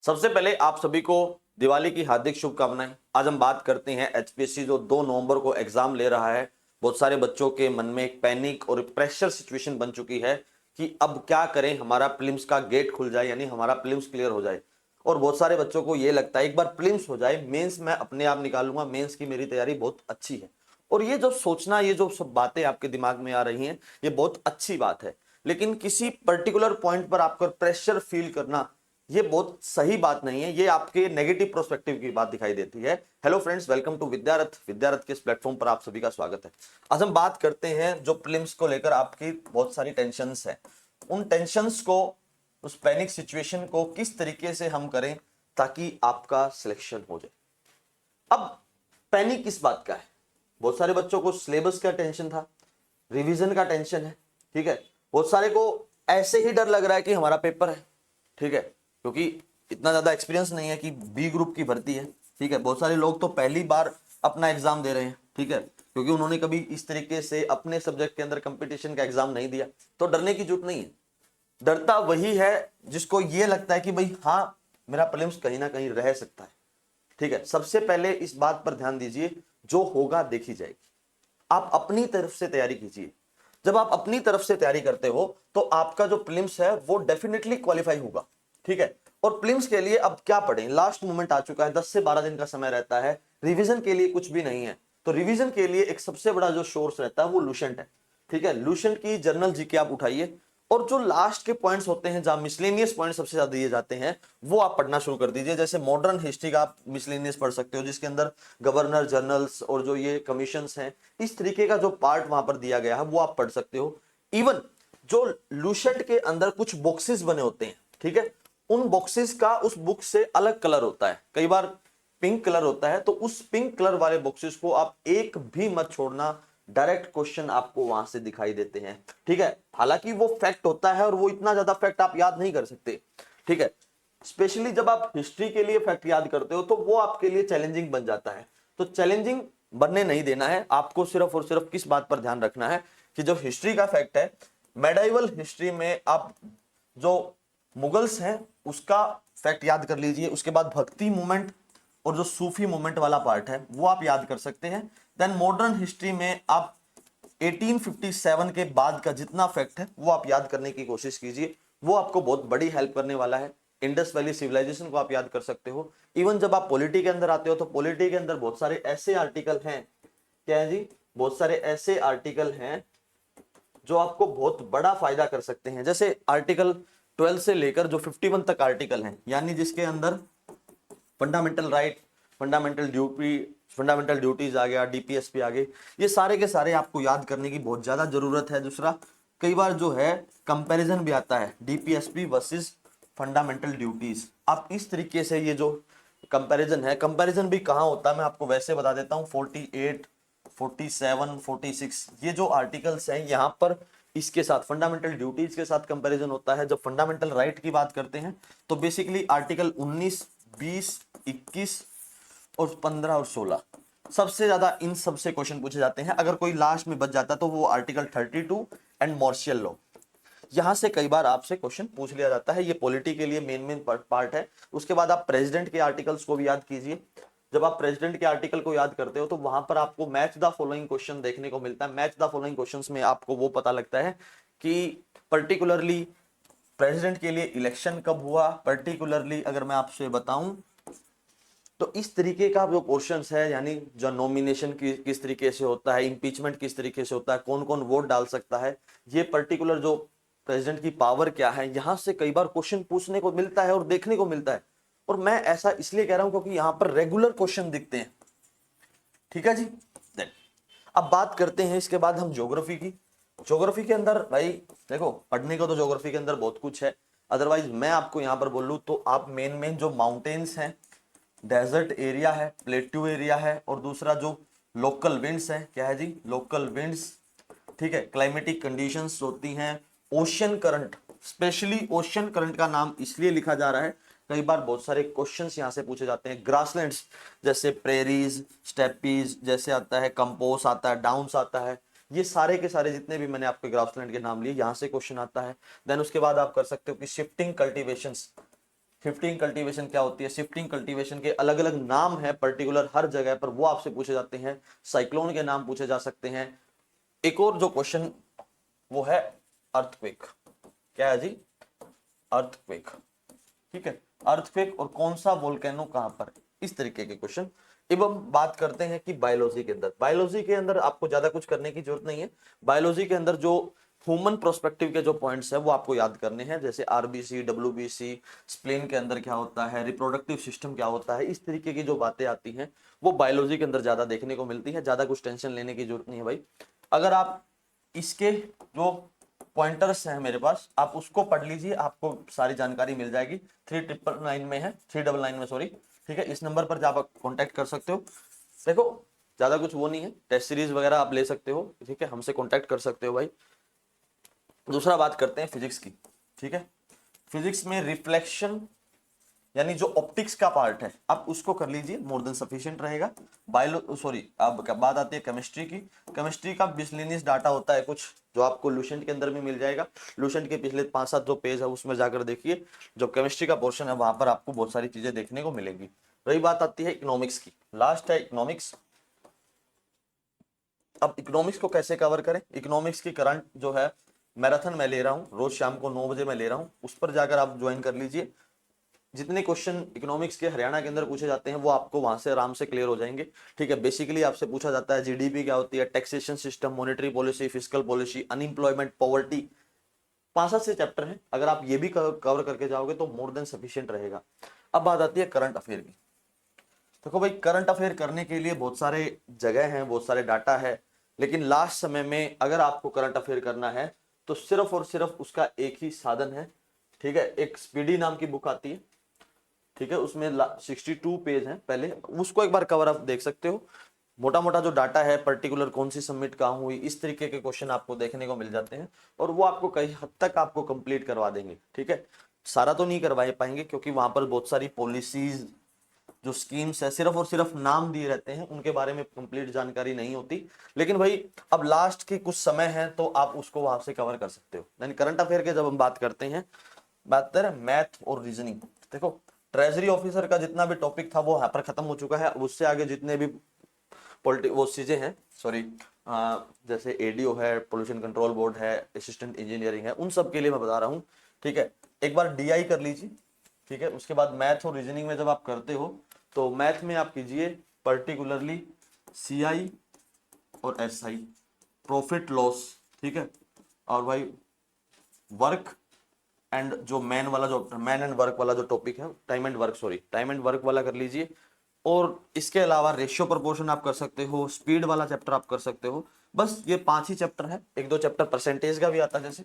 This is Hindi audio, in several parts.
सबसे पहले आप सभी को दिवाली की हार्दिक शुभकामनाएं। आज हम बात करते हैं एचपीएससी जो 2 नवंबर को एग्जाम ले रहा है। बहुत सारे बच्चों के मन में एक पैनिक और प्रेशर सिचुएशन बन चुकी है कि अब क्या करें, हमारा प्रीलिम्स का गेट खुल जाए यानी हमारा प्रीलिम्स क्लियर हो जाए। और बहुत सारे बच्चों को ये लगता है एक बार प्रीलिम्स हो जाए मेंस मैं अपने आप निकालूंगा, मेंस की मेरी तैयारी बहुत अच्छी है। और ये जो सोचना, ये जो सब बातें आपके दिमाग में आ रही हैं, ये बहुत अच्छी बात है। लेकिन किसी पर्टिकुलर पॉइंट पर आपको प्रेशर फील करना ये बहुत सही बात नहीं है, ये आपके नेगेटिव प्रोस्पेक्टिव की बात दिखाई देती है। Hello friends, welcome to Vidyarath. Vidyarath के इस प्लेटफॉर्म पर आप सभी का स्वागत है। आज हम बात करते हैं जो प्रीलिम्स को लेकर आपकी बहुत सारी टेंशन्स है, उन टेंशन्स को, उस पैनिक सिचुएशन को किस तरीके से हम करें ताकि आपका सिलेक्शन हो जाए। अब पैनिक किस बात का है? बहुत सारे बच्चों को सिलेबस का टेंशन था, रिवीजन का टेंशन है, ठीक है। बहुत सारे को ऐसे ही डर लग रहा है कि हमारा पेपर है, ठीक है, क्योंकि इतना ज्यादा एक्सपीरियंस नहीं है कि बी ग्रुप की भर्ती है, ठीक है। बहुत सारे लोग तो पहली बार अपना एग्जाम दे रहे हैं, ठीक है, क्योंकि उन्होंने कभी इस तरीके से अपने सब्जेक्ट के अंदर कंपटीशन का एग्जाम नहीं दिया। तो डरने की जरूरत नहीं है। डरता वही है जिसको ये लगता है कि भाई हाँ, मेरा प्रीलिम्स कहीं ना कहीं रह सकता है, ठीक है। सबसे पहले इस बात पर ध्यान दीजिए, जो होगा देखी जाएगी। आप अपनी तरफ से तैयारी कीजिए। जब आप अपनी तरफ से तैयारी करते हो तो आपका जो प्रीलिम्स है वो डेफिनेटली क्वालिफाई होगा, ठीक है। और प्रीलिम्स के लिए अब क्या पढ़ें, लास्ट मोमेंट आ चुका है, 10 से 12 दिन का समय रहता है। रिवीजन के लिए कुछ भी नहीं है। तो रिवीजन के लिए एक सबसे बड़ा जो सोर्स रहता है वो लुसेंट है, ठीक है। लुसेंट की जर्नल जीके आप उठाइए और जो लास्ट के पॉइंट्स होते हैं, जहां मिसलेनियस पॉइंट सबसे ज्यादा दिए जाते हैं, वो आप पढ़ना शुरू कर दीजिए। जैसे मॉडर्न हिस्ट्री का आप मिसलेनियस पढ़ सकते हो, जिसके अंदर गवर्नर जनरल्स और जो ये कमीशंस हैं, इस तरीके का जो पार्ट वहां पर दिया गया है वो आप पढ़ सकते हो। इवन जो लुसेंट के अंदर कुछ बॉक्सेस बने होते हैं, ठीक है, उन बॉक्सेस का उस बुक से अलग कलर होता है, कई बार पिंक कलर होता है। तो उस पिंक कलर वाले बॉक्सेस को आप एक भी मत छोड़ना, डायरेक्ट क्वेश्चन आपको वहां से दिखाई देते हैं, ठीक है। हालांकि वो फैक्ट होता है और वो इतना ज्यादा फैक्ट आप याद नहीं कर सकते, ठीक है। स्पेशली जब आप हिस्ट्री के लिए फैक्ट याद करते हो तो वो आपके लिए चैलेंजिंग बन जाता है। तो चैलेंजिंग बनने नहीं देना है आपको। सिर्फ और सिर्फ किस बात पर ध्यान रखना है कि जो हिस्ट्री का फैक्ट है, मेडाइवल हिस्ट्री में आप जो मुगल्स हैं उसका फैक्ट याद कर लीजिए। उसके बाद भक्ति मूवमेंट और जो सूफी मूवमेंट वाला पार्ट है वो आप याद कर सकते हैं। देन मॉडर्न हिस्ट्री में आप 1857 के बाद का जितना फैक्ट है वो आप याद करने की कोशिश कीजिए, वो आपको बहुत बड़ी हेल्प करने वाला है। इंडस वैली सिविलाइजेशन को आप याद कर सकते हो। इवन जब आप पॉलिटी के अंदर आते हो तो पॉलिटी के अंदर बहुत सारे ऐसे आर्टिकल हैं, क्या है जी, बहुत सारे ऐसे आर्टिकल हैं जो आपको बहुत बड़ा फायदा कर सकते हैं। जैसे आर्टिकल 12 से लेकर जो 51 तक आर्टिकल हैं, यानी जिसके अंदर फंडामेंटल राइट, फंडामेंटल ड्यूटीज आ गया, डीपीएसपी आ गए, ये सारे के सारे आपको याद करने की बहुत ज्यादा जरूरत है। दूसरा, कई बार जो है कंपैरिजन भी आता है, डीपीएसपी वर्सेस फंडामेंटल ड्यूटीज। आप इस तरीके से ये जो कंपैरिजन है, कंपैरिजन भी कहाँ होता है मैं आपको वैसे बता देता हूँ। 48, 47, 46 ये जो आर्टिकल्स हैं, यहाँ पर इसके साथ फंडामेंटल ड्यूटीज के साथ कंपैरिजन होता है। जब फंडामेंटल राइट की बात करते हैं तो बेसिकली आर्टिकल 19, 20, 21 और 15 और 16 सबसे ज्यादा इन सबसे क्वेश्चन पूछे जाते हैं। अगर कोई लास्ट में बच जाता तो वो आर्टिकल 32 एंड मार्शियल लॉ, यहां से कई बार आपसे क्वेश्चन पूछ लिया जाता है। ये पॉलिटी के लिए मेन पार्ट है। उसके बाद आप प्रेसिडेंट के आर्टिकल्स को भी याद कीजिए। जब आप प्रेसिडेंट के आर्टिकल को याद करते हो तो वहां पर आपको मैच द फॉलोइंग क्वेश्चन देखने को मिलता है। मैच द फॉलोइंग क्वेश्चंस में आपको वो पता लगता है कि पर्टिकुलरली प्रेसिडेंट के लिए इलेक्शन कब हुआ। पर्टिकुलरली अगर मैं आपसे बताऊं तो इस तरीके का जो क्वेश्चंस है, यानी जो नॉमिनेशन की किस तरीके से होता है, इंपीचमेंट किस तरीके से होता है, कौन कौन वोट डाल सकता है, ये पर्टिकुलर जो प्रेसिडेंट की पावर क्या है, यहां से कई बार क्वेश्चन पूछने को मिलता है और देखने को मिलता है। और मैं ऐसा इसलिए कह रहा हूं क्योंकि यहां पर रेगुलर क्वेश्चन दिखते हैं, ठीक है जी। देन अब बात करते हैं इसके बाद हम ज्योग्राफी की। ज्योग्राफी के अंदर भाई देखो, पढ़ने को तो ज्योग्राफी के अंदर बहुत कुछ है। अदरवाइज मैं आपको यहां पर बोलूं तो आप मेन जो माउंटेन्स हैं, डेजर्ट एरिया है, प्लेट्यू एरिया है, और दूसरा जो लोकल विंड्स है, क्या है जी, लोकल विंड्स, ठीक है, क्लाइमेटिक कंडीशंस होती हैं, ocean current. Specially ocean current का नाम इसलिए लिखा जा रहा है, कई बार बहुत सारे क्वेश्चंस यहां से पूछे जाते हैं। ग्रासलैंड्स जैसे प्रेरीज, स्टेपीज, जैसे आता है कंपोस, आता है डाउन्स, आता है, ये सारे के सारे जितने भी मैंने आपके ग्रासलैंड के नाम लिए, यहां से क्वेश्चन आता है। देन उसके बाद आप कर सकते हो कि शिफ्टिंग कल्टीवेशंस, शिफ्टिंग कल्टीवेशन क्या होती है, शिफ्टिंग कल्टीवेशन के अलग अलग नाम है पर्टिकुलर हर जगह पर, वो आपसे पूछे जाते हैं। साइक्लोन के नाम पूछे जा सकते हैं। एक और जो क्वेश्चन वो है अर्थक्वेक। क्या है जी? अर्थक्वेक। ठीक है, अर्थक्वेक और कौन सा वोल्केनो कहां पर, इस तरीके के क्वेश्चन। एवं बात करते हैं कि बायोलॉजी के अंदर, बायोलॉजी के अंदर आपको ज्यादा कुछ करने की जरूरत नहीं है। बायोलॉजी के अंदर जो ह्यूमन प्रोस्पेक्टिव के जो पॉइंट्स है वो आपको याद करने हैं, जैसे आरबीसी, डब्ल्यूबीसी, स्प्लेन के अंदर क्या होता है, रिप्रोडक्टिव सिस्टम क्या होता है, इस तरीके की जो बातें आती हैं वो बायोलॉजी के अंदर ज्यादा देखने को मिलती है। ज्यादा कुछ टेंशन लेने की जरूरत नहीं है भाई। अगर आप इसके जो पॉइंटर्स हैं मेरे पास, आप उसको पढ़ लीजिए, आपको सारी जानकारी मिल जाएगी। 3999 में है, 399 में सॉरी। ठीक है, इस नंबर पर जब आप कांटेक्ट कर सकते हो। देखो ज्यादा कुछ वो नहीं है, टेस्ट सीरीज वगैरह आप ले सकते हो। ठीक है, हमसे कांटेक्ट कर सकते हो भाई। दूसरा बात करते हैं फिजिक्स की। ठीक है, फिजिक्स में रिफ्लेक्शन यानी जो ऑप्टिक्स का पार्ट है आप उसको कर लीजिए, मोर देन सफिशिएंट रहेगा। अब बात आती है केमिस्ट्री की। केमिस्ट्री का मिसलेनियस डाटा होता है कुछ, जो आपको लूसेंट के अंदर भी मिल जाएगा। लूसेंट के पिछले 5-7 जो पेज है उसमें जाकर देखिए, जो केमिस्ट्री का पोर्शन है वहां पर आपको बहुत सारी चीजें देखने को मिलेंगी। रही बात आती है इकोनॉमिक्स की, लास्ट है इकोनॉमिक्स। अब इकोनॉमिक्स को कैसे कवर करें? इकोनॉमिक्स की करंट जो है मैराथन मैं ले रहा हूं, रोज शाम को 9 बजे मैं ले रहा हूं, उस पर जाकर आप ज्वाइन कर लीजिए। जितने क्वेश्चन इकोनॉमिक्स के हरियाणा के अंदर पूछे जाते हैं वो आपको वहां से आराम से क्लियर हो जाएंगे। ठीक है, बेसिकली आपसे पूछा जाता है जीडीपी क्या होती है, taxation system, monetary policy, fiscal policy, unemployment, poverty. 5-7 से चैप्टर हैं, अगर आप ये भी कवर करके जाओगे तो मोर देन सफिशिएंट रहेगा। अब बात आती है करंट अफेयर की। देखो भाई, करंट अफेयर करने के लिए बहुत सारे जगह हैं, बहुत सारे डाटा है, लेकिन लास्ट समय में अगर आपको करंट अफेयर करना है तो सिर्फ और सिर्फ उसका एक ही साधन है। ठीक है, एक स्पीडी नाम की बुक आती है। ठीक है, उसमें 62 पेज हैं, पहले उसको एक बार कवर अप देख सकते हो। मोटा मोटा जो डाटा है, पर्टिकुलर कौन सी सबमिट कहाँ हुई, इस तरीके के क्वेश्चन आपको देखने को मिल जाते हैं, और वो आपको कई हद तक आपको कंप्लीट करवा देंगे। ठीक है, सारा तो नहीं करवा पाएंगे क्योंकि वहां पर बहुत सारी पॉलिसीज, जो स्कीम्स है, सिर्फ और सिर्फ नाम दिए रहते हैं, उनके बारे में कंप्लीट जानकारी नहीं होती। लेकिन भाई अब लास्ट के कुछ समय है तो आप उसको वहां से कवर कर सकते हो। यानी करंट अफेयर के जब हम बात करते हैं, बात करें मैथ और रीजनिंग। देखो ट्रेजरी ऑफिसर का जितना भी टॉपिक था वो यहाँ पर खत्म हो चुका है। उससे आगे जितने भी वो चीजें हैं, सॉरी, जैसे एडीओ है, पोल्यूशन कंट्रोल बोर्ड है, असिस्टेंट इंजीनियरिंग है, उन सब के लिए मैं बता रहा हूँ। ठीक है, एक बार डीआई कर लीजिए। ठीक है, उसके बाद मैथ और रीजनिंग में जब आप करते हो तो मैथ में आप कीजिए पर्टिकुलरली सीआई और एसआई, प्रॉफिट लॉस। ठीक है, और भाई वर्क एंड जो मैन एंड वर्क वाला जो टॉपिक है, time and work, sorry time and work वाला कर लीजिए। और इसके अलावा रेशियो प्रोपोर्शन आप कर सकते हो, स्पीड वाला चैप्टर आप कर सकते हो। बस ये 5 ही चैप्टर है। 1-2 चैप्टर परसेंटेज का भी आता है, जैसे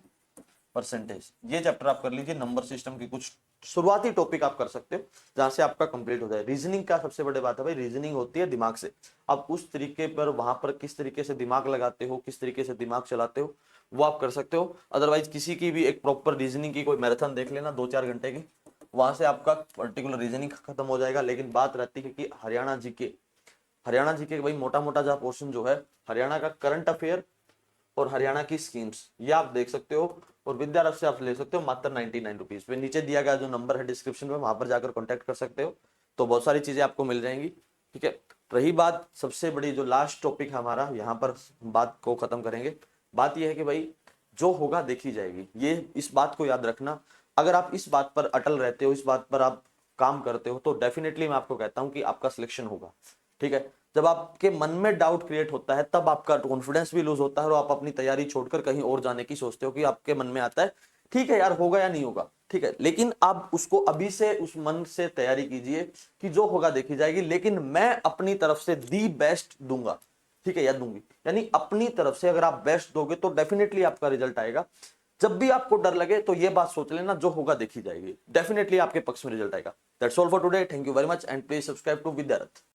परसेंटेज, ये चैप्टर आप कर लीजिए। नंबर सिस्टम की कुछ शुरुआती टॉपिक आप कर सकते हो जहां से आपका कंप्लीट हो जाए। रीजनिंग का सबसे बड़ी बात है भाई, रीजनिंग होती है दिमाग से। आप उस तरीके पर वहां पर किस तरीके से दिमाग लगाते हो, किस तरीके से दिमाग चलाते हो, वो आप कर सकते हो। अदरवाइज किसी की भी एक प्रॉपर रीजनिंग की कोई मैराथन देख लेना 2-4 घंटे की, वहां से आपका पर्टिकुलर रीजनिंग खत्म हो जाएगा। लेकिन बात रहती है कि हरियाणा जी के भाई मोटा मोटा जो पोर्शन जो है हरियाणा का करंट अफेयर और हरियाणा की स्कीम्स, ये आप देख सकते हो। और विद्यारथ से आप ले सकते हो मात्र 99 रुपीज पे। नीचे दिया गया जो नंबर है डिस्क्रिप्शन में, वहां पर जाकर कॉन्टेक्ट कर सकते हो, तो बहुत सारी चीजें आपको मिल जाएंगी। ठीक है, रही बात सबसे बड़ी जो लास्ट टॉपिक हमारा, यहाँ पर बात को खत्म करेंगे। बात यह है कि भाई जो होगा देखी जाएगी, ये इस बात को याद रखना। अगर आप इस बात पर अटल रहते हो, इस बात पर आप काम करते हो, तो डेफिनेटली मैं आपको कहता हूं कि आपका सिलेक्शन होगा। ठीक है, जब आपके मन में डाउट क्रिएट होता है तब आपका कॉन्फिडेंस भी लूज होता है और आप अपनी तैयारी छोड़कर कहीं और जाने की सोचते हो, कि आपके मन में आता है ठीक है यार होगा या नहीं होगा। ठीक है, लेकिन आप उसको अभी से उस मन से तैयारी कीजिए कि जो होगा देखी जाएगी, लेकिन मैं अपनी तरफ से दी बेस्ट दूंगा। ठीक है, या दूंगी, यानी अपनी तरफ से अगर आप बेस्ट दोगे तो डेफिनेटली आपका रिजल्ट आएगा। जब भी आपको डर लगे तो ये बात सोच लेना, जो होगा देखी जाएगी, डेफिनेटली आपके पक्ष में रिजल्ट आएगा। That's all for today, thank you very much and please subscribe to विद्यारथ।